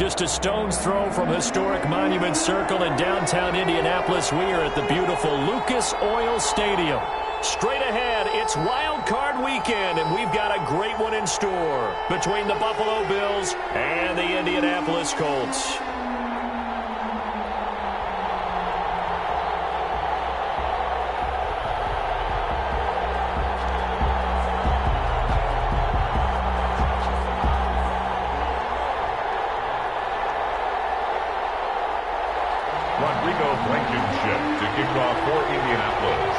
Just a stone's throw from historic Monument Circle in downtown Indianapolis. We are at the beautiful Lucas Oil Stadium. Straight ahead, it's Wild Card Weekend, and we've got a great one in store between the Buffalo Bills and the Indianapolis Colts. Rodrigo Blankenship to kick off for Indianapolis.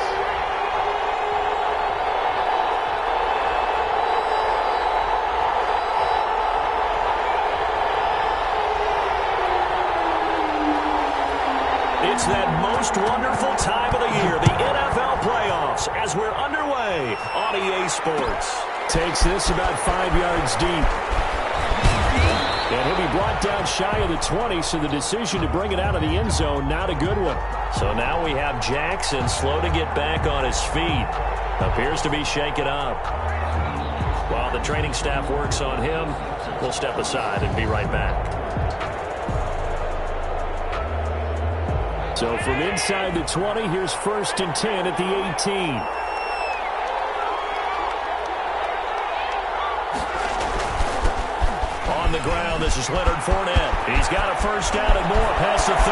It's that most wonderful time of the year, the NFL playoffs, as we're underway on EA Sports. Takes this about 5 yards deep. And he'll be brought down shy of the 20, so the decision to bring it out of the end zone, not a good one. So now we have Jackson slow to get back on his feet. Appears to be shaken up. While the training staff works on him, we'll step aside and be right back. So from inside the 20, here's 1st and 10 at the 18. On the ground, this is Leonard Fournette. He's got a first down and more past the 30.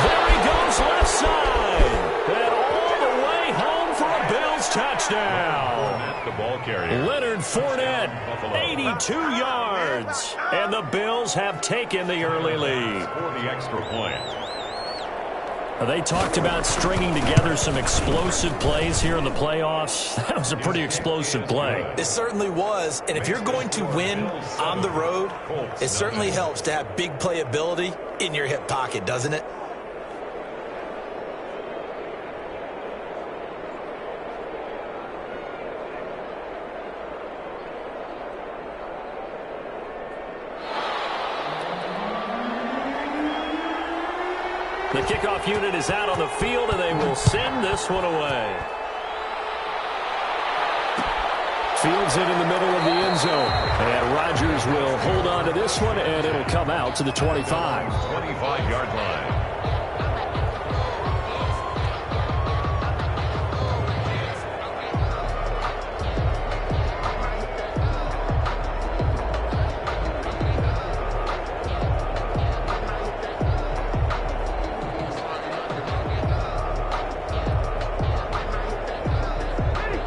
There he goes left side. And all the way home for a Bills touchdown. The ball carrier. Leonard Fournette, 82 yards. And the Bills have taken the early lead. For the extra point. They talked about stringing together some explosive plays here in the playoffs. That was a pretty explosive play. It certainly was, and if you're going to win on the road, it certainly helps to have big playability in your hip pocket, doesn't it? The kickoff unit is out on the field, and they will send this one away. Fields it in the middle of the end zone. And Rodgers will hold on to this one, and it'll come out to the 25. 25-yard line.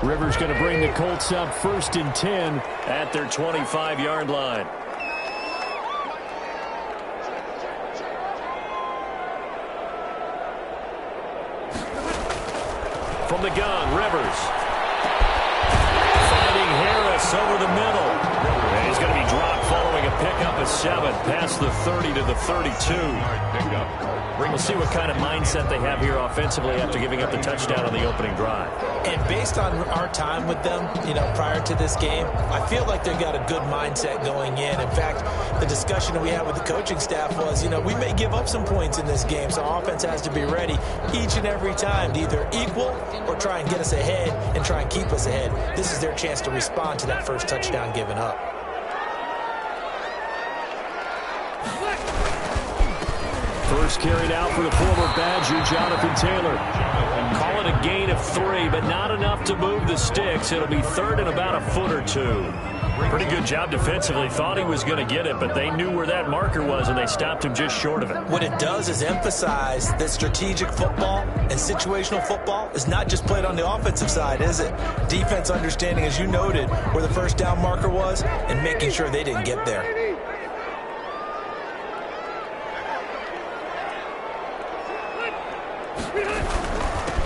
Rivers going to bring the Colts up 1st and 10 at their 25-yard line. From the gun, Rivers. Finding Harris over the middle. And he's going to be dropped following a pickup of 7 past the 30 to the 32. We'll see what kind of mindset they have here offensively after giving up the touchdown on the opening drive. And based on our time with them, prior to this game, I feel like they've got a good mindset going in. In fact, the discussion that we had with the coaching staff was, we may give up some points in this game, so our offense has to be ready each and every time to either equal or try and get us ahead and try and keep us ahead. This is their chance to respond to that first touchdown given up. First carried out for the former Badger, Jonathan Taylor. Call it a gain of 3, but not enough to move the sticks. It'll be 3rd and about a foot or 2. Pretty good job defensively. Thought he was going to get it, but they knew where that marker was, and they stopped him just short of it. What it does is emphasize that strategic football and situational football is not just played on the offensive side, is it? Defense understanding, as you noted, where the first down marker was and making sure they didn't get there.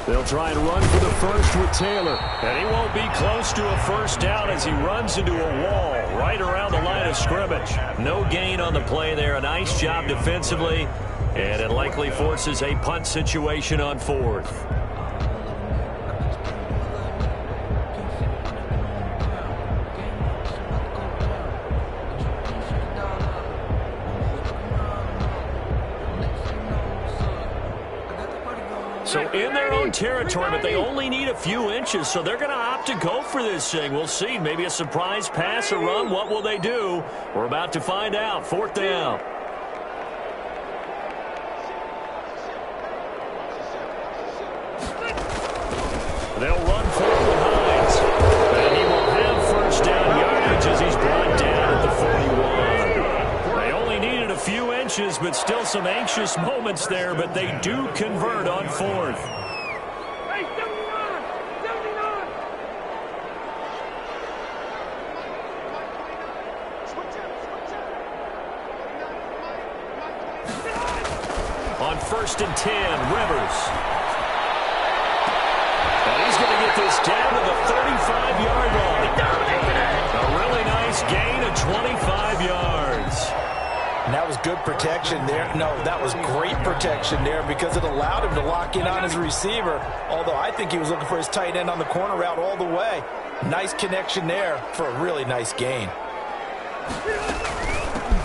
They'll try and run for the first with Taylor. And he won't be close to a first down as he runs into a wall right around the line of scrimmage. No gain on the play there. A nice job defensively. And it likely forces a punt situation on 4th. So in their own territory, but they only need a few inches, so they're going to opt to go for this thing. We'll see. Maybe a surprise pass or run. What will they do? We're about to find out. 4th down. They'll run forward with Hines. And he will have first down yardage as he's brought down at the 41. They only needed a few inches, but still some anxious moments there, but they do convert on 4th. On 1st and 10, Rivers. And he's going to get this down to the 35-yard line. A really nice gain of 25 yards. And that was good protection there. No, that was great protection there because it allowed him to lock in on his receiver, although I think he was looking for his tight end on the corner route all the way. Nice connection there for a really nice gain.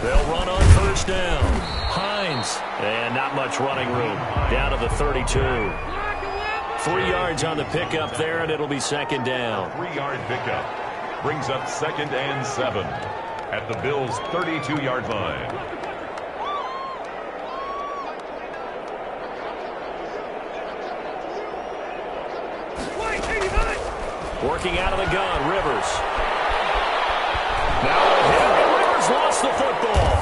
They'll run on 1st down. Hines. And not much running room. Down to the 32. 3 yards on the pickup there, and it'll be 2nd down. 3-yard pickup brings up 2nd and 7 at the Bills' 32-yard line. Working out of the gun, Rivers. Now a hit, and Rivers lost the football.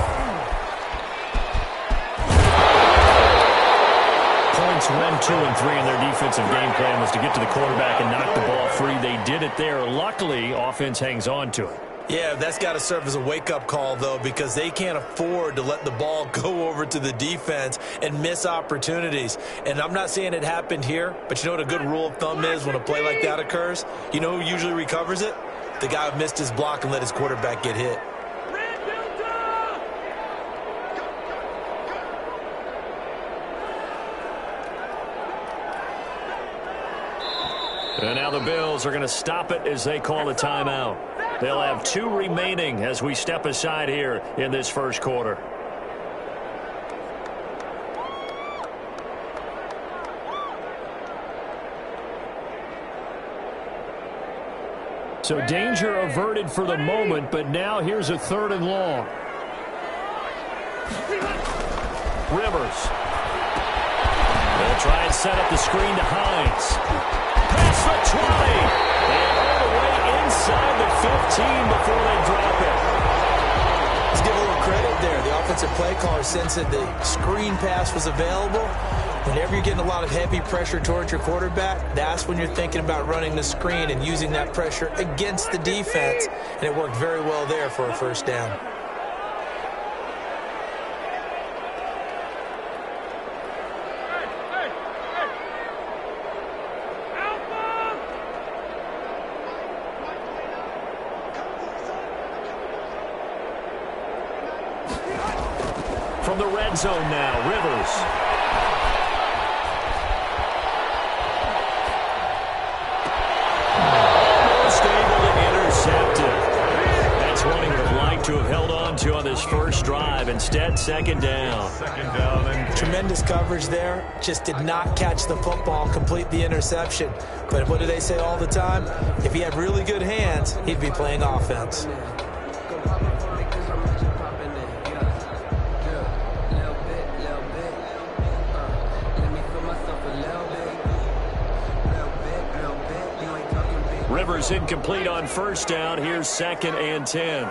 Points 1, 2, and 3 in their defensive game plan was to get to the quarterback and knock the ball free. They did it there. Luckily, offense hangs on to it. Yeah, that's got to serve as a wake-up call, though, because they can't afford to let the ball go over to the defense and miss opportunities. And I'm not saying it happened here, but you know what a good rule of thumb is when a play like that occurs? You know who usually recovers it? The guy who missed his block and let his quarterback get hit. And now the Bills are going to stop it as they call a timeout. They'll have 2 remaining as we step aside here in this first quarter. So danger averted for the moment, but now here's a 3rd and long. Rivers. They'll try and set up the screen to Hines. Past the 20. And all the way inside the 15 before they drop it. Let's give a little credit there. The offensive play caller sensed that the screen pass was available. Whenever you're getting a lot of heavy pressure towards your quarterback, that's when you're thinking about running the screen and using that pressure against the defense. And it worked very well there for a 1st down. From the red zone now, Rivers. Almost able to intercept it. That's one he would have liked to have held on to on this first drive. Instead, 2nd down. 2nd down and Tremendous coverage there. Just did not catch the football, complete the interception. But what do they say all the time? If he had really good hands, he'd be playing offense. Rivers incomplete on 1st down. Here's 2nd and 10.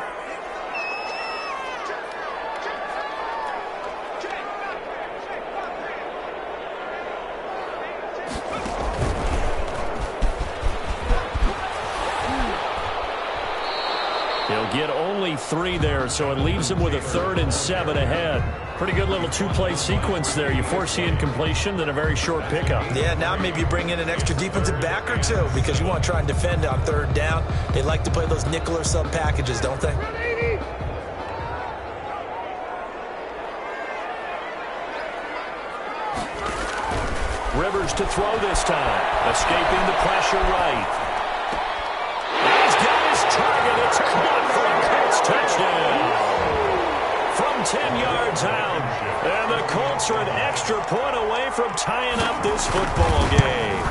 He'll get only 3 there, so it leaves him with a 3rd and 7 ahead. Pretty good little 2-play sequence there. You force the incompletion, then a very short pickup. Yeah, now maybe you bring in an extra defensive back or 2 because you want to try and defend on 3rd down. They like to play those nickel or sub packages, don't they? Rivers to throw this time. Escaping the pressure right. He's got his target. It's caught for a Colts touchdown. From 10 yards out. And the Colts Colts are an extra point away from tying up this football game.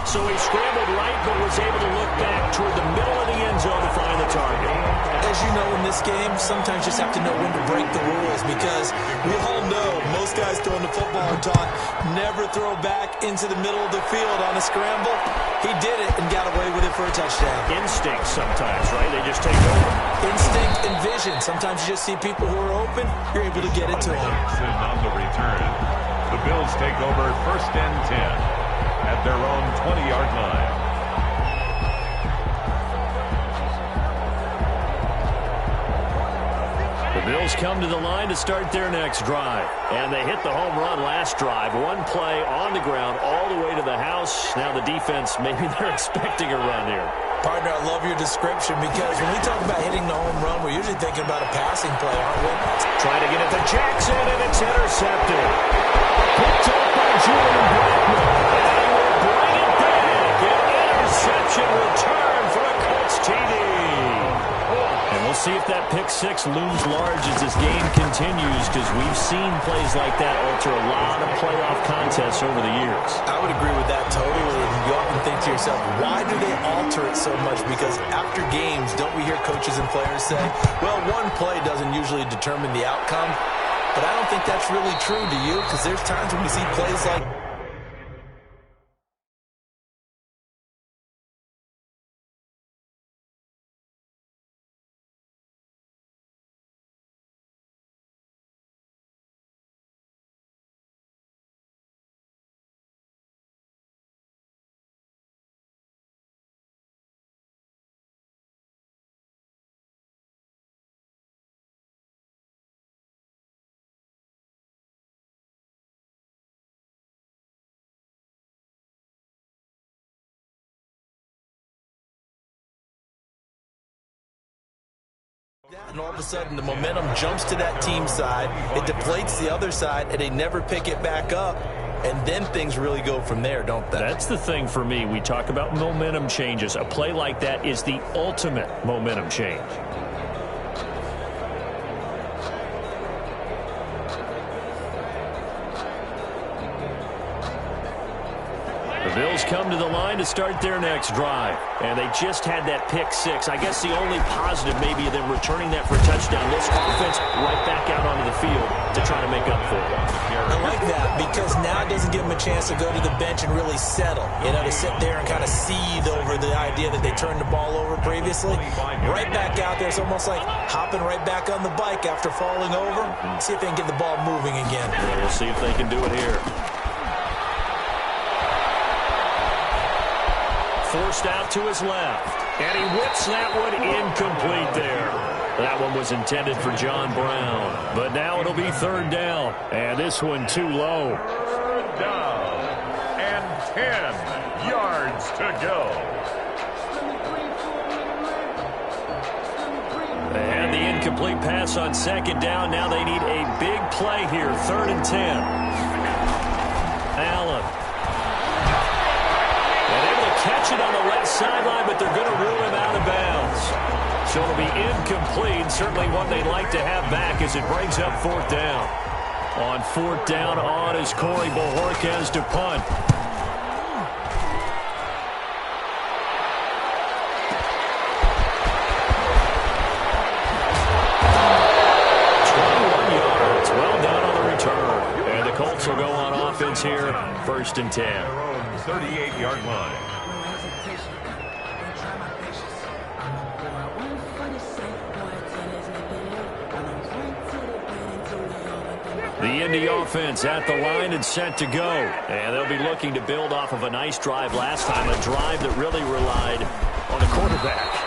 So he scrambled right, but was able to look back toward the middle of the end zone to find the target. As you know, in this game, sometimes you just have to know when to break the rules, because we all know most guys throwing the football are taught never throw back into the middle of the field on a scramble. He did it and got away with it for a touchdown. Instinct sometimes, right? They just take over. Instinct and vision. Sometimes you just see people who are open, you're able to get it to them. On the return, the Bills take over 1st and 10 at their own 20-yard line. The Bills come to the line to start their next drive. And they hit the home run last drive. One play on the ground all the way to the house. Now the defense, maybe they're expecting a run here. Partner, I love your description, because when we talk about hitting the home run, we're usually thinking about a passing play, aren't we? Trying to get it to Jackson, and it's intercepted. Picked up by Julian Blackmon. And he will bring it back. An interception return for a Colts TD. And we'll see if that pick six looms large as this game continues, because we've seen plays like that alter a lot of playoff contests over the years. I would agree with that totally. And you often think to yourself, why do they alter it so much? Because after games, don't we hear coaches and players say, well, one play doesn't usually determine the outcome? But I don't think that's really true, do you? Because there's times when we see plays like... And all of a sudden, the momentum jumps to that team side. It deflates the other side, and they never pick it back up. And then things really go from there, don't they? That's the thing for me. We talk about momentum changes. A play like that is the ultimate momentum change. The Bills come to the line to start their next drive. And they just had that pick six. I guess the only positive maybe of them returning that for a touchdown. This offense right back out onto the field to try to make up for it. I like that, because now it doesn't give them a chance to go to the bench and really settle. You know, to sit there and kind of seethe over the idea that they turned the ball over previously. Right back out there. It's almost like hopping right back on the bike after falling over. See if they can get the ball moving again. Yeah, we'll see if they can do it here. Forced out to his left. And he whips that one incomplete there. That one was intended for John Brown. But now it'll be 3rd down. And this one too low. 3rd down. And 10 yards to go. And the incomplete pass on 2nd down. Now they need a big play here. 3rd and 10. Allen. Catch it on the left sideline, but they're going to rule him out of bounds. So it'll be incomplete. Certainly one they'd like to have back as it brings up 4th down. On 4th down, on is Corey Bojorquez to punt. Well done on the return. And the Colts will go on offense here. 1st and 10. 38-yard line. The Indy offense at the line and set to go. And they'll be looking to build off of a nice drive last time, a drive that really relied on the quarterback.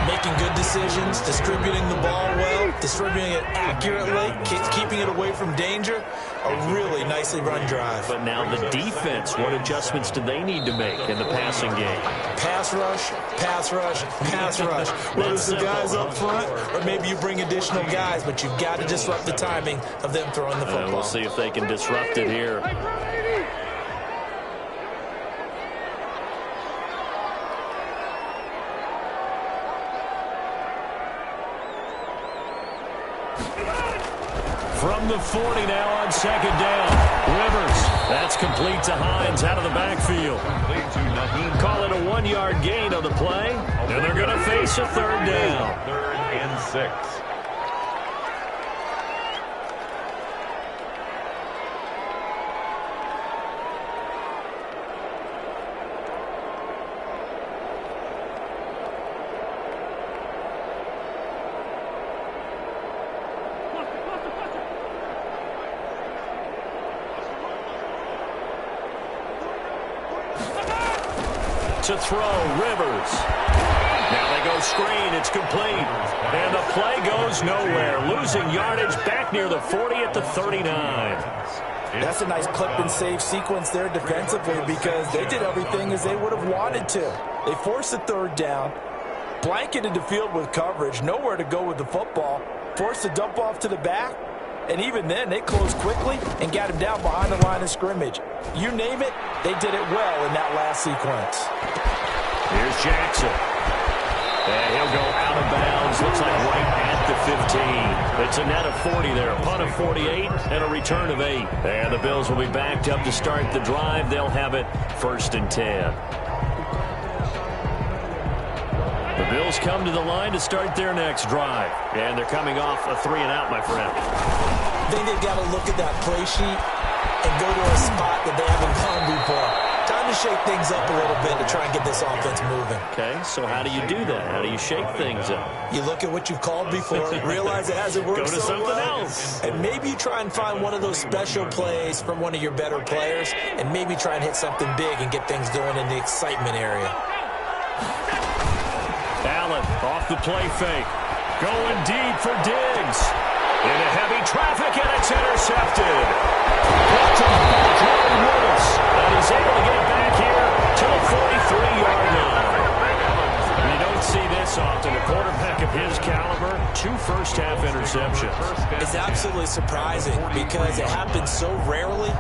Making good decisions, distributing the ball well, distributing it accurately, keeping it away from danger. A really nicely run drive. But now the defense, what adjustments do they need to make in the passing game? Pass rush, pass rush, pass rush. Whether it's the guys up front or maybe you bring additional guys, but you've got to disrupt the timing of them throwing the football. We'll see if they can disrupt it here. From the 40 now on second down. Rivers. That's complete to Hines out of the backfield. Call it a 1-yard gain on the play. And they're going to face a third down. 3rd and 6. To throw, Rivers. Now they go screen. It's complete. And the play goes nowhere. Losing yardage back near the 40 at the 39. That's a nice clip and save sequence there defensively because they did everything as they would have wanted to. They forced the third down, blanketed the field with coverage, nowhere to go with the football, forced the dump off to the back, and even then they closed quickly and got him down behind the line of scrimmage. You name it, they did it well in that last sequence. Here's Jackson. And he'll go out of bounds. Looks like right at the 15. It's a net of 40 there. A punt of 48 and a return of 8. And the Bills will be backed up to start the drive. They'll have it 1st and 10. The Bills come to the line to start their next drive. And they're coming off a 3-and-out, my friend. I think they've got to look at that play sheet and go to a spot that they haven't gone before. Time to shake things up a little bit to try and get this offense moving. Okay, so how do you do that? How do you shake things up? You look at what you've called before, realize it hasn't worked Go to so something well, else. and maybe you try and find one of those special plays from one of your better players, and maybe try and hit something big and get things going in the excitement area. Allen off the play fake. Going deep for Diggs. Into heavy traffic, and it's intercepted. Brought to by Jordan Lewis. And he's able to get back here to the 43-yard line. You don't see this often. A quarterback of his caliber, 2 first-half interceptions. It's absolutely surprising because it happens so rarely.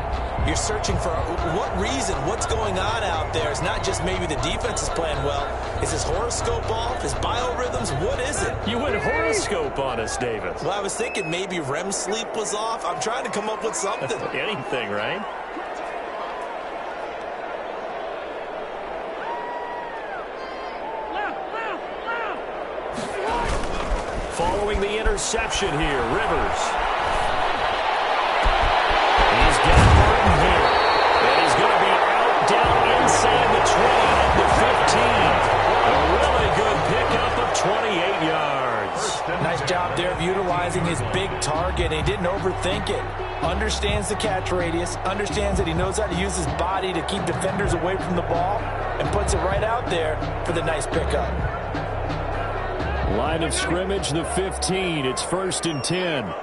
You're searching for what reason, what's going on out there. It's not just maybe the defense is playing well. Is his horoscope off? His biorhythms? What is it? You went horoscope on us, David. Well, I was thinking maybe REM sleep was off. I'm trying to come up with something. Anything, right? Following the interception here, Rivers. He's got Burton here. And he's going to be out down inside the 20 at the 15. A really good pickup of 28 yards. Nice job there of utilizing his big target. He didn't overthink it. Understands the catch radius. Understands that he knows how to use his body to keep defenders away from the ball. And puts it right out there for the nice pickup. Line of scrimmage, the 15. It's 1st and 10.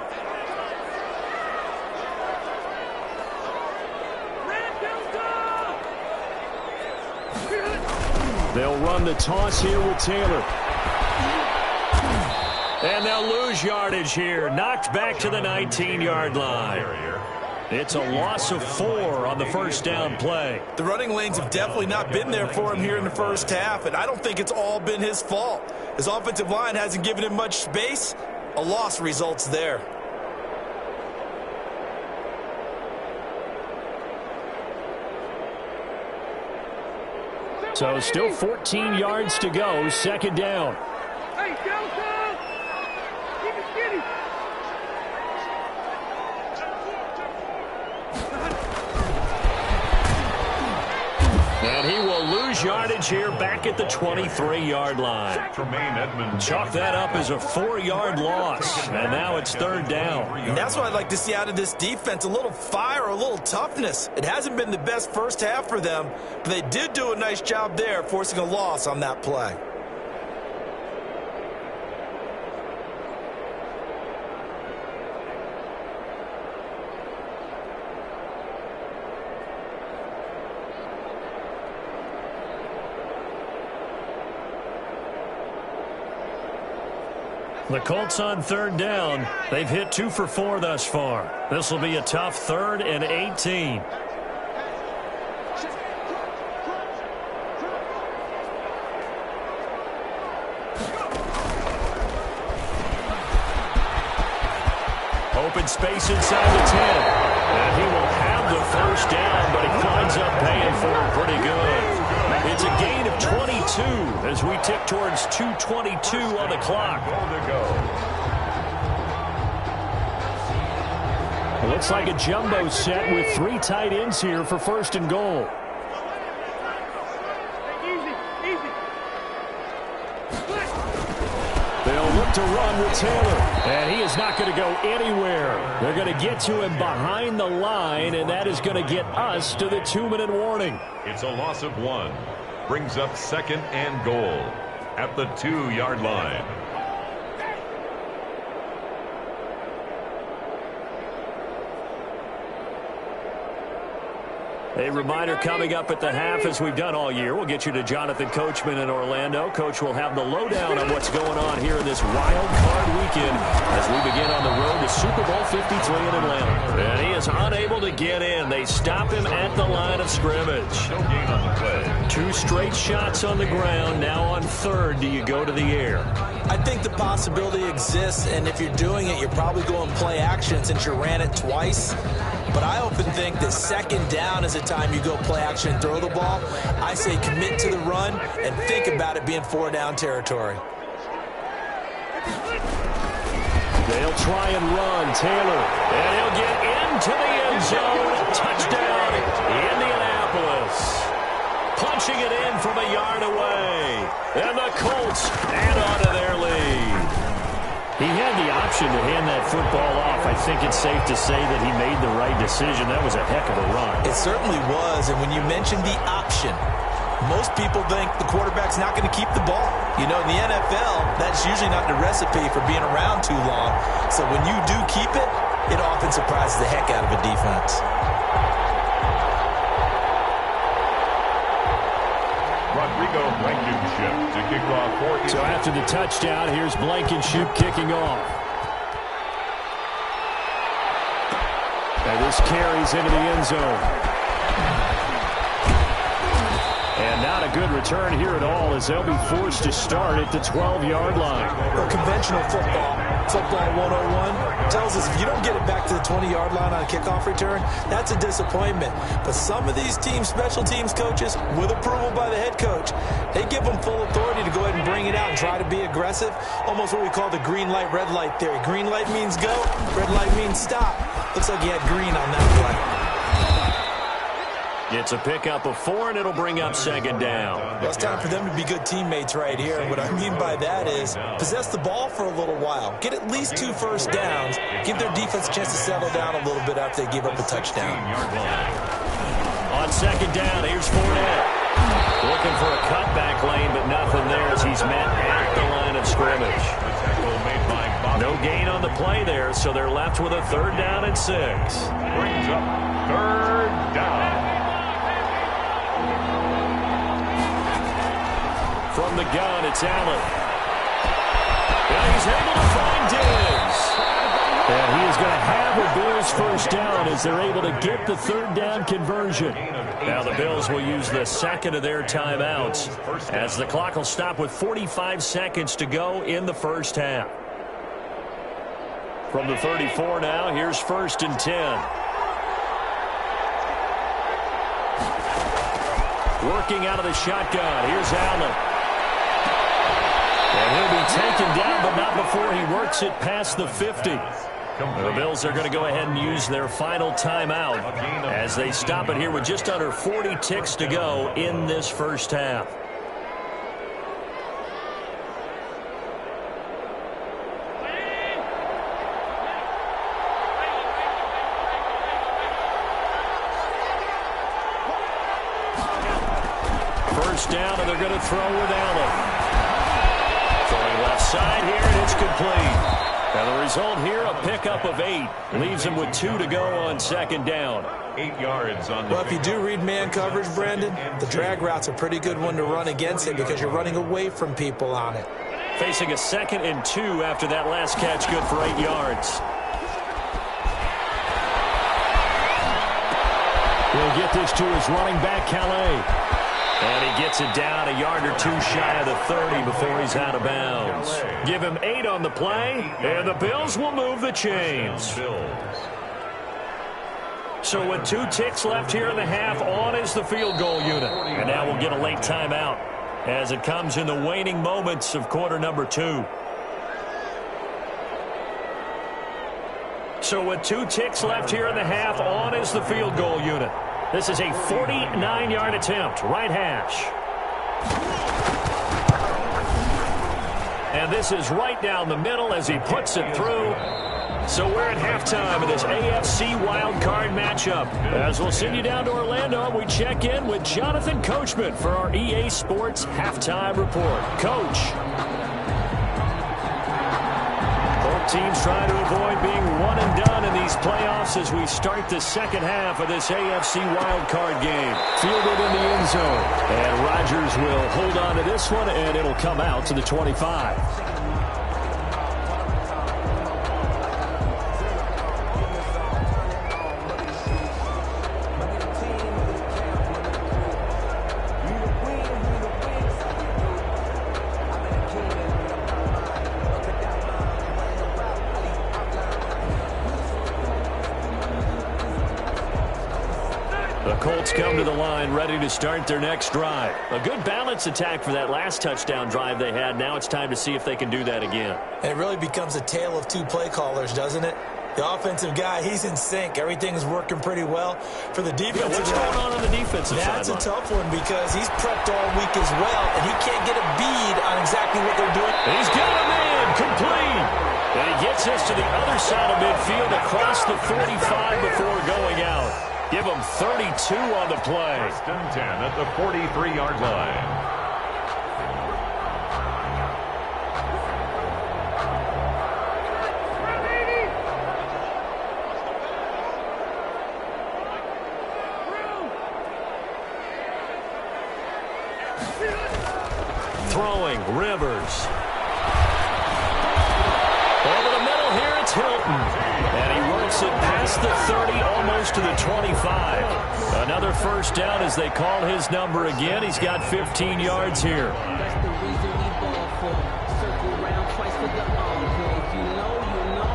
They'll run the toss here with Taylor. And they'll lose yardage here. Knocked back to the 19-yard line. It's a loss of 4 on the first down play. The running lanes have definitely not been there for him here in the first half, and I don't think it's all been his fault. His offensive line hasn't given him much space. A loss results there. So still 14 yards to go, second down. Hey, Delta! Keep it skinny! And he will lose yardage here back at the 23-yard line. Tremaine Edmonds. Chalk that up as a 4-yard loss. And now it's third down. And that's what I'd like to see out of this defense, a little fire, a little toughness. It hasn't been the best first half for them, but they did do a nice job there forcing a loss on that play. The Colts on third down. They've hit 2 for 4 thus far. This will be a tough 3rd and 18. Open space inside the 10. And he will have the first down, but he winds up paying for it pretty good. It's a gain of 22 as we tick towards 2:22 on the clock. It looks like a jumbo set with 3 tight ends here for first and goal. They'll look to run with Taylor, and he is not going to go anywhere. They're going to get to him behind the line, and that is going to get us to the 2-minute warning. It's a loss of 1. Brings up second and goal at the 2-yard line. A reminder coming up at the half, as we've done all year. We'll get you to Jonathan Coachman in Orlando. Coach will have the lowdown on what's going on here in this wild card weekend as we begin on the road to Super Bowl 53 in Atlanta. And he is unable to get in. They stop him at the line of scrimmage. No gain on the play. 2 straight shots on the ground. Now on third, do you go to the air? I think the possibility exists, and if you're doing it, you're probably going play action since you ran it twice. But I often think that second down is a time you go play action and throw the ball. I say commit to the run and think about it being 4-down territory. They'll try and run. Taylor, and he'll get into the end zone. Touchdown, Indianapolis. Punching it in from a yard away. And the Colts add on to their lead. He had the option to hand that football off. I think it's safe to say that he made the right decision. That was a heck of a run. It certainly was, and when you mentioned the option, most people think the quarterback's not going to keep the ball. You know, in the NFL, that's usually not the recipe for being around too long. So when you do keep it, it often surprises the heck out of a defense. Rodrigo Blankenship to kick off for So after the touchdown, here's Blankenship kicking off. And this carries into the end zone. And not a good return here at all as they'll be forced to start at the 12-yard line. Well, conventional football 101, tells us if you don't get it back to the 20-yard line on a kickoff return, that's a disappointment. But some of these teams, special teams coaches, with approval by the head coach, they give them full authority to go ahead and bring it out and try to be aggressive. Almost what we call the green light, red light theory. Green light means go, red light means stop. Looks like he had green on that play. It's a pickup of 4, and it'll bring up second down. Well, it's time for them to be good teammates right here. And what I mean by that is possess the ball for a little while. Get at least 2 first downs. Give their defense a chance to settle down a little bit after they give up a touchdown. On second down, here's Fournette. Looking for a cutback lane, but nothing there as he's met at the line of scrimmage. No gain on the play there, so they're left with a 3rd down and 6. Brings up 3rd down. From the gun, it's Allen. And he's able to find Diggs. And he is going to have the Bills' first down as they're able to get the 3rd down conversion. Now the Bills will use the second of their timeouts as the clock will stop with 45 seconds to go in the first half. From the 34 now, here's 1st and 10. Working out of the shotgun, here's Allen. And he'll be taken down, but not before he works it past the 50. The Bills are going to go ahead and use their final timeout as they stop it here with just under 40 ticks to go in this first half. First down, and they're going to throw with Allen. Throwing left side here, and it's complete. And the result here, a pickup of 8. Leaves him with 2 to go on second down. 8 yards on the... Well, if you do read man coverage, Brandon, the drag route's a pretty good one to run against it because you're running away from people on it. Facing a 2nd and 2 after that last catch, good for 8 yards. He'll get this to his running back, Calais. And he gets it down a yard or two shy of the 30 before he's out of bounds. Give him 8 on the play, and the Bills will move the chains. So with 2 ticks left here in the half, on is the field goal unit. And now we'll get a late timeout as it comes in the waning moments of quarter number 2. So with 2 ticks left here in the half, on is the field goal unit. This is a 49-yard attempt, right hash. And this is right down the middle as he puts it through. So we're at halftime of this AFC wildcard matchup. As we'll send you down to Orlando, we check in with Jonathan Coachman for our EA Sports Halftime Report. Coach. Both teams trying to avoid being one and done in these playoffs as we start the second half of this AFC wildcard game. Fielded in the end zone. And Rodgers will hold on to this one, and it'll come out to the 25. Colts come to the line ready to start their next drive. A good balance attack for that last touchdown drive they had. Now it's time to see if they can do that again. And it really becomes a tale of 2 play callers, doesn't it? The offensive guy, he's in sync. Everything's working pretty well. For the defensive what's going on the defensive side? That's a tough one because he's prepped all week as well, and he can't get a bead on exactly what they're doing. He's got him in, complete. And he gets us to the other side of midfield across the 45 before going out. Give him 32 on the play. First and 10 at the 43-yard line. Throwing, Rivers. Over the middle here, it's Hilton. And he works it past the 30, almost to the 25. Another first down as they call his number again. He's got 15 yards here. That's the reason we ball for. Circle round twice for the encore. If you know, you know.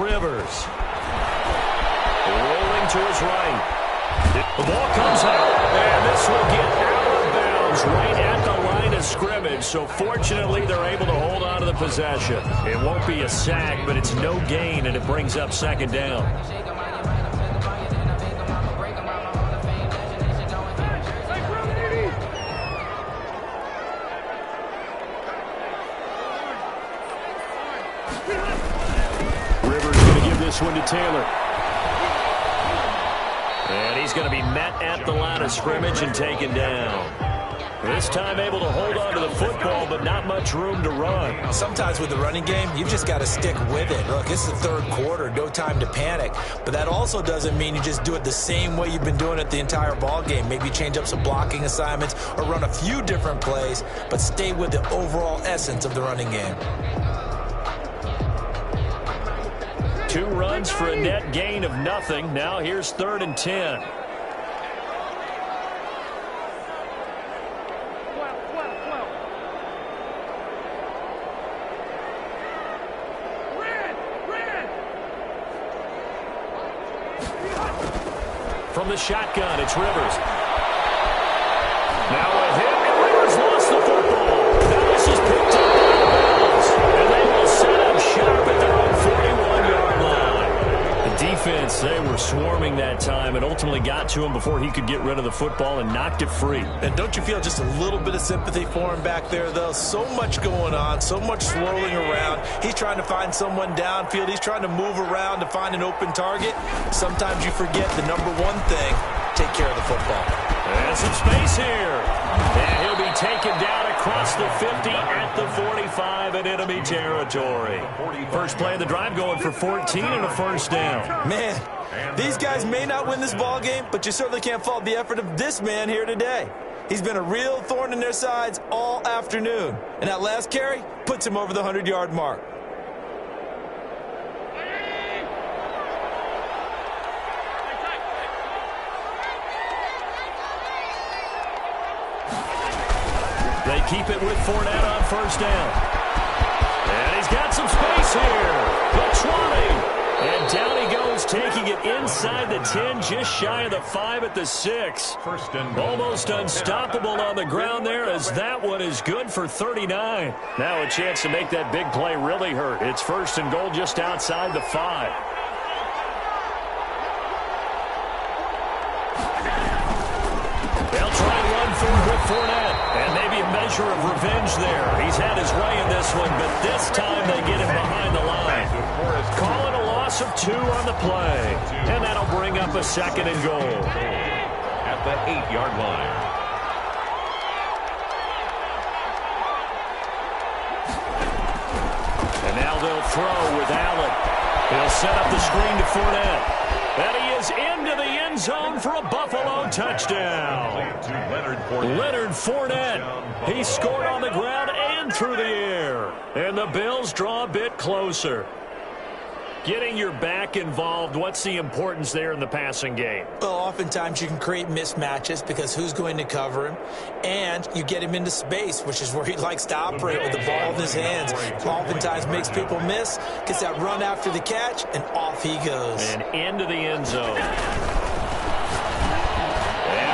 Rivers. Rolling to his right. The ball comes out, and this will get out of bounds right at the line of scrimmage. So fortunately, they're able to hold on to the possession. It won't be a sack, but it's no gain, and it brings up second down. Rivers going to give this one to Taylor. And he's going to be met at the line of scrimmage and taken down. This time able to hold on to the football, but not much room to run. Sometimes with the running game, you've just got to stick with it. Look, it's the third quarter, no time to panic. But that also doesn't mean you just do it the same way you've been doing it the entire ball game. Maybe change up some blocking assignments or run a few different plays, but stay with the overall essence of the running game. 2 runs for a net gain of nothing. Now here's 3rd and 10. From the shotgun, it's Rivers. Now with him, and Rivers lost the football. Now this is picked up by the Bills. And they will set up shop at their own 41-yard line. The defense, they were swarming that time and ultimately got to him before he could get rid of the football and knocked it free. And don't you feel just a little bit of sympathy for him back there, though? So much going on, so much swirling around. He's trying to find someone downfield. He's trying to move around to find an open target. Sometimes you forget the number one thing, take care of the football. And some space here. And he'll be taken down across the 50 at the 45 in enemy territory. First play of the drive going for 14 and a first down. Man, these guys may not win this ball game, but you certainly can't fault the effort of this man here today. He's been a real thorn in their sides all afternoon. And that last carry puts him over the 100-yard mark. They keep it with Fournette on first down. And he's got some space here. The 20. And down he goes, taking it inside the 10, just shy of the 5 at the 6. First and almost unstoppable on the ground there, as that one is good for 39. Now a chance to make that big play really hurt. It's first and goal just outside the 5. They'll try and run forward with Fournette. And maybe a measure of revenge there. He's had his way in this one, but this time they get him behind the line. Calling a loss of 2 on the play. And that'll bring up a second and goal. At the 8-yard line. And now they'll throw with Allen. He'll set up the screen to Fournette. And he is into the end zone for a Buffalo touchdown. Leonard Fournette. He scored on the ground and through the air. And the Bills draw a bit closer. Getting your back involved, what's the importance there in the passing game? Well, oftentimes you can create mismatches because who's going to cover him, and you get him into space, which is where he likes to operate with the ball in his hands. Oftentimes makes people miss, gets that run after the catch, and off he goes. And into the end zone. And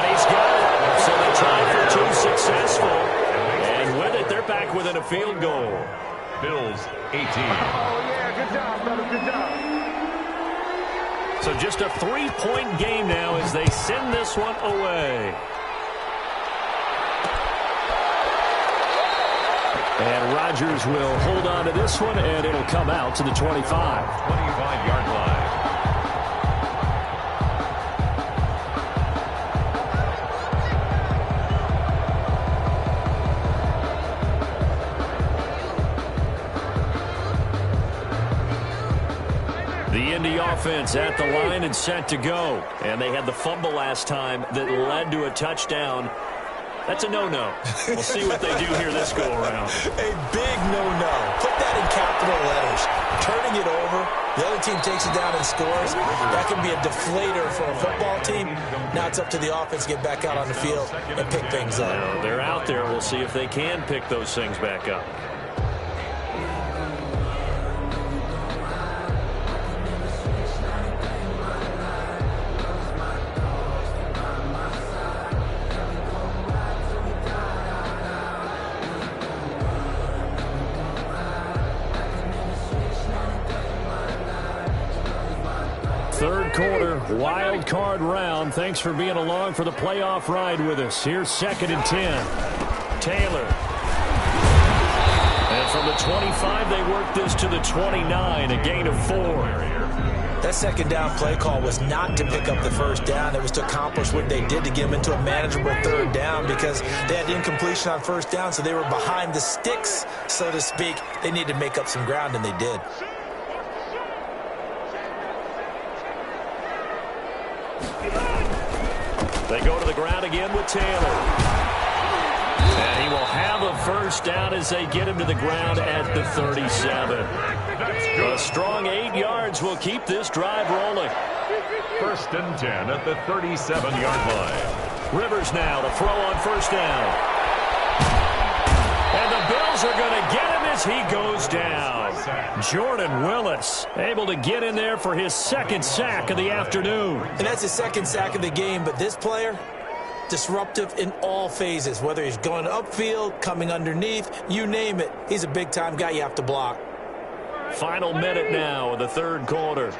he's got it. So they try for 2 successful. And with it, they're back within a field goal. Bills 18. Good job, brother. Good job. So just a 3-point game now as they send this one away. And Rodgers will hold on to this one, and it'll come out to the 25. 25-yard line. The Indy offense at the line and set to go. And they had the fumble last time that led to a touchdown. That's a no-no. We'll see what they do here this go-around. A big no-no. Put that in capital letters. Turning it over, the other team takes it down and scores. That can be a deflator for a football team. Now it's up to the offense to get back out on the field and pick things up. Now, they're out there. We'll see if they can pick those things back up. Third quarter, wild card round. Thanks for being along for the playoff ride with us. Here's 2nd and 10. Taylor. And from the 25, they work this to the 29, a gain of 4. That second down play call was not to pick up the first down. It was to accomplish what they did to get them into a manageable third down because they had incompletion on first down, so they were behind the sticks, so to speak. They needed to make up some ground, and they did. They go to the ground again with Taylor. And he will have a first down as they get him to the ground at the 37. A strong 8 yards will keep this drive rolling. First and 10 at the 37-yard line. Rivers now to throw on first down. And the Bills are going to get him as he goes down. Jordan Willis able to get in there for his 2nd sack of the afternoon. And that's his 2nd sack of the game, but this player, disruptive in all phases, whether he's going upfield, coming underneath, you name it. He's a big-time guy you have to block. Final minute now of the third quarter.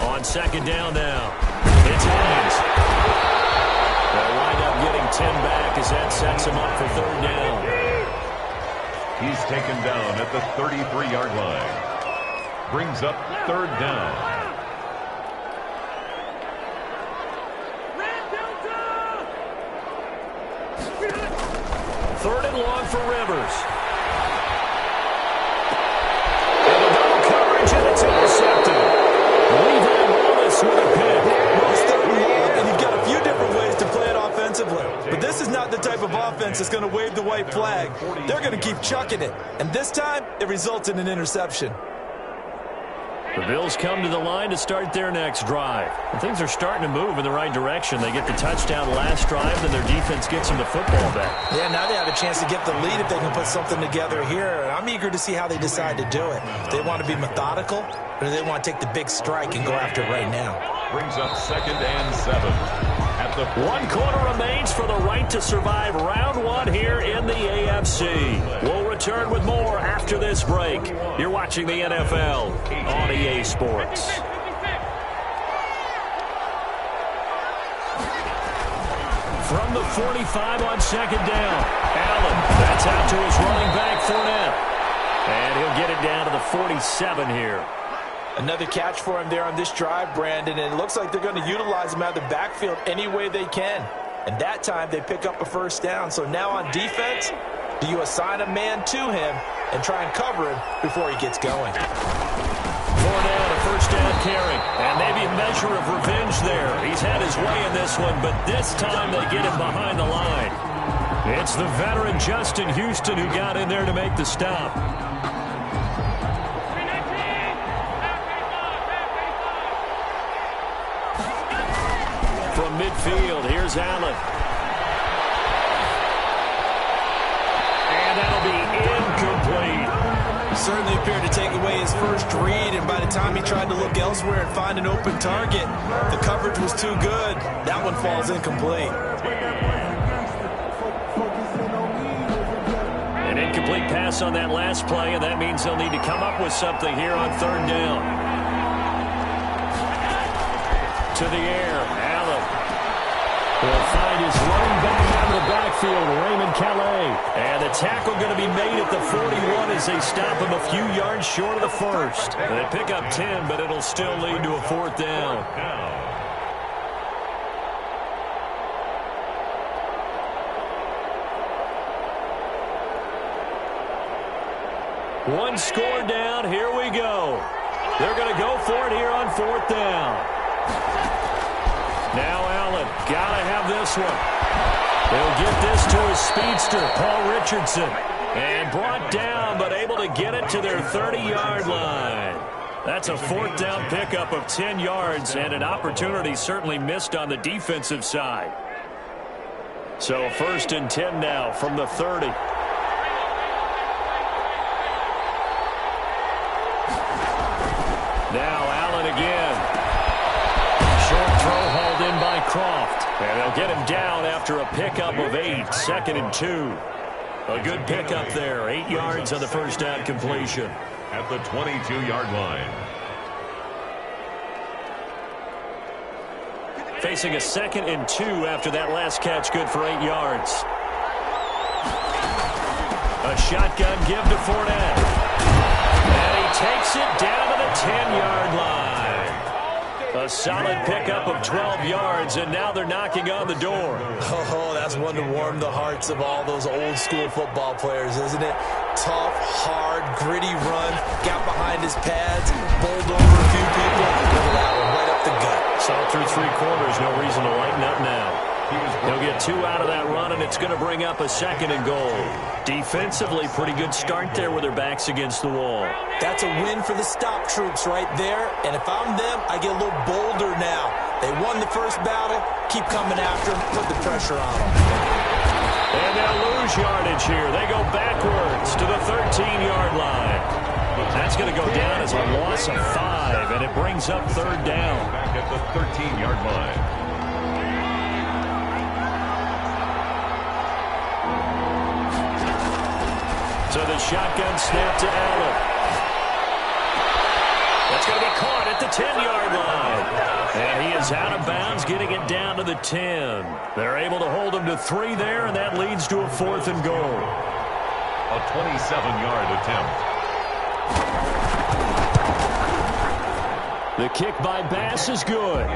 On 2nd down now, it's Haynes. They'll wind up getting 10 back as that sets him up for 3rd down. He's taken down at the 33-yard line. Brings up 3rd down. long for Rivers. And a double coverage, and it's intercepted. Levi Wallace with a pick. Well, it's third and long, and you've got a few different ways to play it offensively. But this is not the type of offense that's going to wave the white flag. They're going to keep chucking it. And this time, it results in an interception. The Bills come to the line to start their next drive. And things are starting to move in the right direction. They get the touchdown last drive, then their defense gets them the football back. Yeah, now they have a chance to get the lead if they can put something together here. And I'm eager to see how they decide to do it. Do they want to be methodical, or do they want to take the big strike and go after it right now? Brings up 2nd and 7. At the 1 quarter remains for the right to survive round 1 here in the AFC. We'll return with more after this break. You're watching the NFL on EA Sports. From the 45 on 2nd down, Allen. That's out to his running back, Fournette. And he'll get it down to the 47 here. Another catch for him there on this drive, Brandon, and it looks like they're going to utilize him out of the backfield any way they can. And that time they pick up a first down. So now on defense, do you assign a man to him and try and cover him before he gets going? Fournette, a first down carry, and maybe a measure of revenge there. He's had his way in this one, but this time they get him behind the line. It's the veteran Justin Houston who got in there to make the stop. From midfield, here's Allen. And that'll be incomplete. Certainly appeared to take away his first read, and by the time he tried to look elsewhere and find an open target, the coverage was too good. That one falls incomplete. An incomplete pass on that last play, and that means they'll need to come up with something here on 3rd down. To the air, Allen will find his running back out of the backfield, Raymond Calais. And the tackle going to be made at the 41 as they stop him a few yards short of the first. They pick up 10, but it'll still lead to a 4th down. One score down, here we go. They're going to go for it here on 4th down. Now Allen, got to have this one. They'll get this to his speedster, Paul Richardson. And brought down, but able to get it to their 30-yard line. That's a 4th down pickup of 10 yards, and an opportunity certainly missed on the defensive side. So 1st and 10 now from the 30. Now Allen again. Short throw hauled in by Croft. And they'll get him down after a pickup of 8. 2nd and 2. A good pickup there. 8 yards on the first down completion. at the 22-yard line. Facing a 2nd and 2 after that last catch, good for 8 yards. A shotgun give to Fournette. And he takes it down to the 10-yard line. A solid pickup of 12 yards, and now they're knocking on the door. Oh, that's one to warm the hearts of all those old-school football players, isn't it? Tough, hard, gritty run, got behind his pads, bowled over a few people. Look at that one, right up the gut. Saw through 3 quarters, no reason to lighten up now. They'll get 2 out of that run, and it's going to bring up a 2nd and goal. Defensively, pretty good start there with their backs against the wall. That's a win for the stop troops right there, and if I'm them, I get a little bolder now. They won the first battle, keep coming after them, put the pressure on them. And they'll lose yardage here. They go backwards to the 13-yard line. That's going to go down as a loss of 5, and it brings up 3rd down. Back at the 13-yard line. So the shotgun snap to Allen. That's going to be caught at the 10-yard line. And he is out of bounds, getting it down to the 10. They're able to hold him to 3 there, and that leads to a 4th and goal. A 27-yard attempt. The kick by Bass is good.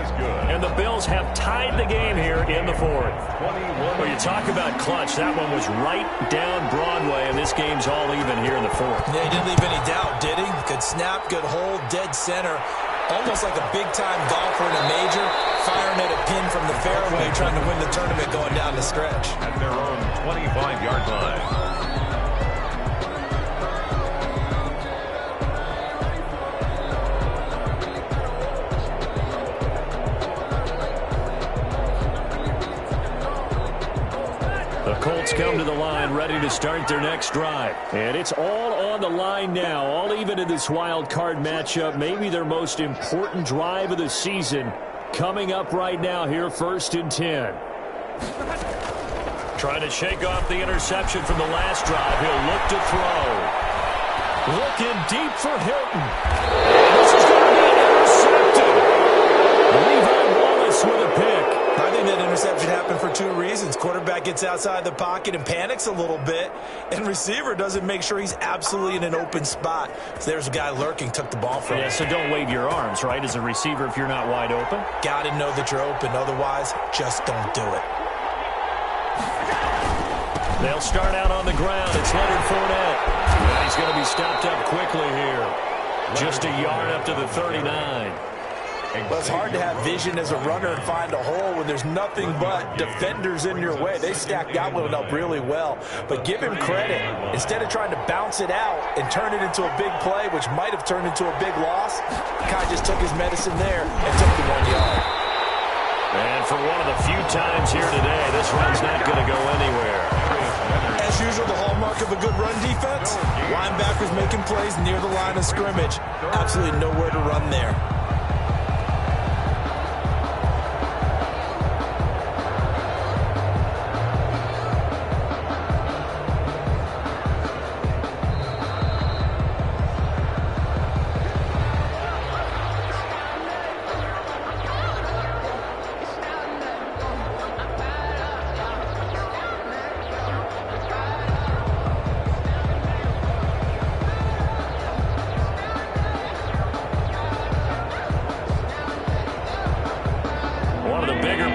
And the Bills have tied the game here in the fourth. Well, you talk about clutch. That one was right down Broadway, and this game's all even here in the fourth. Yeah, he didn't leave any doubt, did he? Good snap, good hold, dead center. Almost like a big-time golfer in a major, firing at a pin from the fairway, trying to win the tournament going down the stretch. At their own 25-yard line. The Colts come to the line ready to start their next drive. And it's all on the line now, all even in this wild card matchup. Maybe their most important drive of the season coming up right now here, 1st and 10. Trying to shake off the interception from the last drive. He'll look to throw. Looking deep for Hilton. This is going to be intercepted. Levi Wallace with a pick. I think that interception happened for 2 reasons. Quarterback gets outside the pocket and panics a little bit, and receiver doesn't make sure he's absolutely in an open spot. So there's a guy lurking, took the ball from him. Yeah, so don't wave your arms, right, as a receiver if you're not wide open. Got to know that you're open. Otherwise, just don't do it. They'll start out on the ground. It's Leonard Fournette. And he's going to be stopped up quickly here. Just a yard up to the 39. Well, it's hard to have vision as a runner and find a hole when there's nothing but defenders in your way. They stacked that one up really well. But give him credit. Instead of trying to bounce it out and turn it into a big play, which might have turned into a big loss, the guy just took his medicine there and took the 1 yard. And for one of the few times here today, this run's not going to go anywhere. As usual, the hallmark of a good run defense, linebackers making plays near the line of scrimmage. Absolutely nowhere to run there.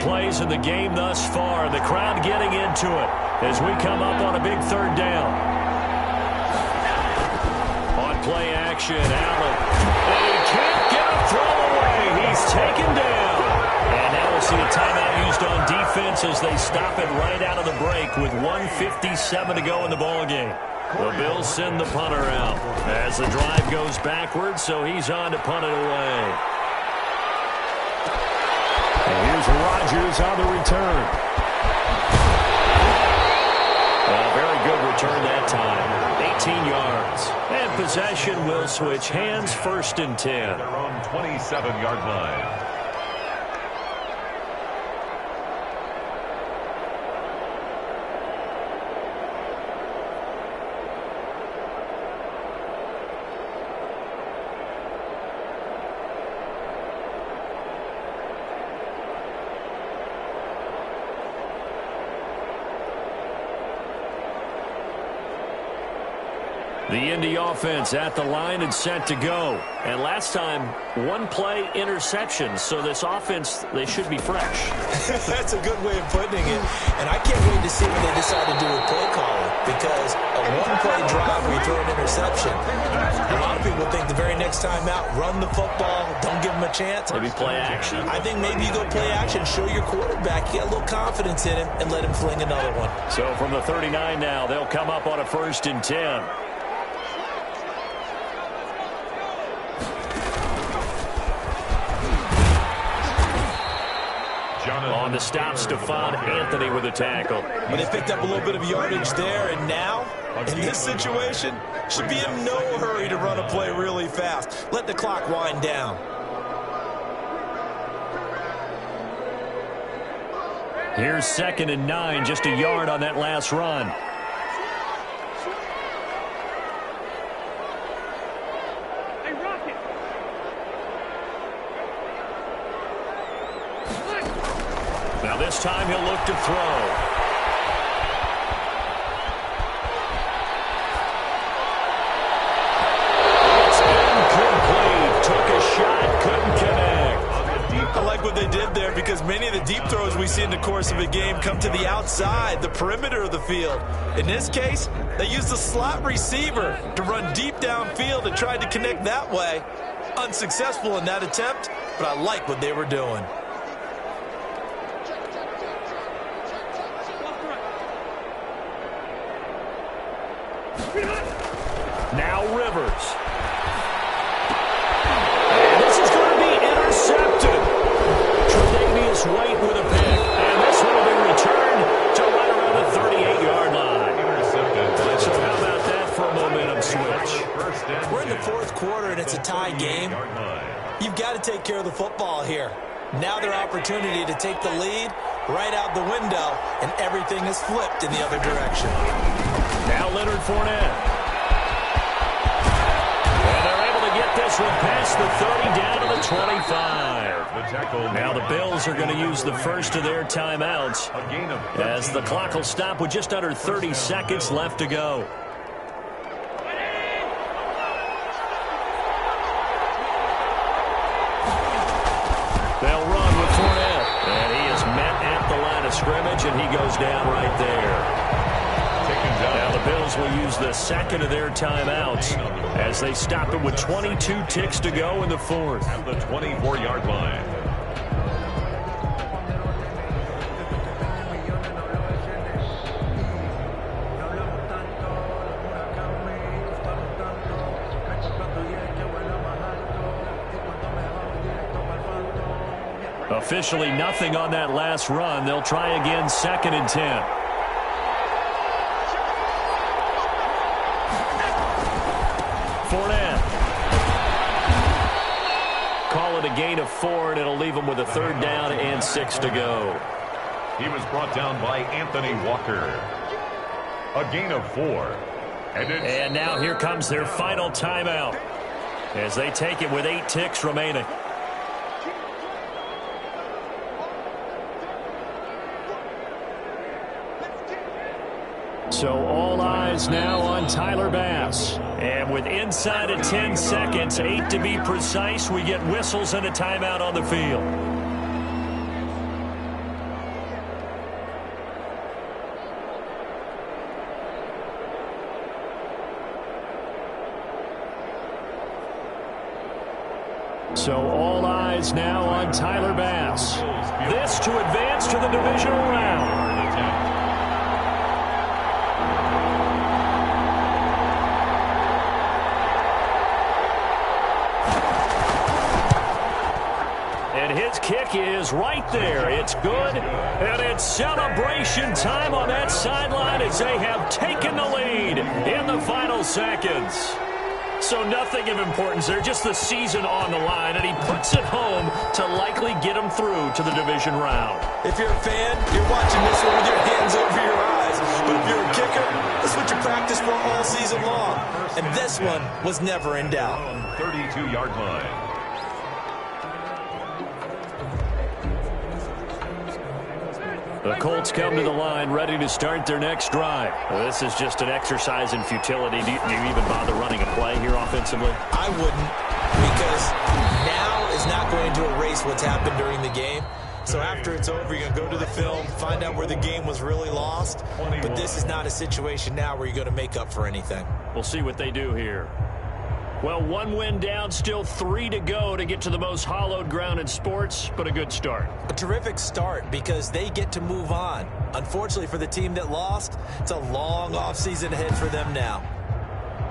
Plays in the game thus far. The crowd getting into it as we come up on a big 3rd down. On play action, Allen. And he can't get a throw away. He's taken down. And now we'll see a timeout used on defense as they stop it right out of the break with 1:57 to go in the ballgame. The Bills send the punter out as the drive goes backwards, so he's on to punt it away. And here's Rodgers on the return. A very good return that time. 18 yards. And possession will switch hands, 1st and 10. Their own 27-yard line. The Indy offense at the line and set to go. And last time, 1 play interception. So this offense, they should be fresh. That's a good way of putting it. And I can't wait to see what they decide to do with play calling. Because a 1-play drive where you throw an interception, a lot of people think the very next time out, run the football, don't give them a chance. Maybe play action. I think maybe you go play action, show your quarterback, get a little confidence in him, and let him fling another one. So from the 39 now, they'll come up on a 1st and 10. On the stop, Stephon Anthony with a tackle. But they picked up a little bit of yardage there, and now, in this situation, should be in no hurry to run a play really fast. Let the clock wind down. Here's 2nd and 9, just a yard on that last run. Now this time he'll look to throw. It's incomplete. Took a shot, couldn't deep throws we see in the course of a game come to the outside, the perimeter of the field. In this case, they used the slot receiver to run deep downfield and tried to connect that way. Unsuccessful in that attempt, but I like what they were doing. Now Rivers. And this is going to be intercepted. Tre'Davious White with a pick. And this one will be returned to right around the 38-yard line. Intercepted. So how about that for a momentum switch? We're in the fourth quarter and it's a tie game. You've got to take care of the football here. Now their opportunity to take the lead right out the window, and everything is flipped in the other direction. Now Leonard Fournette. And they're able to get this one past the 30 down to the 25. Now the Bills are going to use the first of their timeouts as the clock will stop with just under 30 seconds left to go. They'll run with Fournette. And he is met at the line of scrimmage, and he goes down right there. Now the Bills will use the second of their timeouts as they stop it with 22 ticks to go in the fourth. At the 24-yard line. Officially nothing on that last run. They'll try again, 2nd and 10. Fournette. Call it a gain of 4, and it'll leave them with a 3rd down and 6 to go. He was brought down by Anthony Walker. A gain of 4. And now here comes their final timeout as they take it with 8 ticks remaining. So all eyes now on Tyler Bass. And with inside of 10 seconds, 8 to be precise, we get whistles and a timeout on the field. So all eyes now on Tyler Bass. This to advance to the divisional round. And his kick is right there. It's good. And it's celebration time on that sideline as they have taken the lead in the final seconds. So nothing of importance there, just the season on the line, and he puts it home to likely get him through to the division round. If you're a fan, you're watching this one with your hands over your eyes. But if you're a kicker, this is what you practice for all season long. And this one was never in doubt. 32-yard line. The Colts come to the line ready to start their next drive. Well, this is just an exercise in futility. Do you even bother running a play here offensively? I wouldn't, because now is not going to erase what's happened during the game. So after it's over, you're going to go to the film, find out where the game was really lost. But this is not a situation now where you're going to make up for anything. We'll see what they do here. Well, 1 win down, still 3 to go to get to the most hallowed ground in sports, but a good start. A terrific start because they get to move on. Unfortunately for the team that lost, it's a long offseason ahead for them now.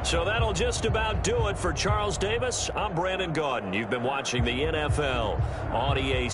So that'll just about do it for Charles Davis. I'm Brandon Gaudin. You've been watching the NFL on EA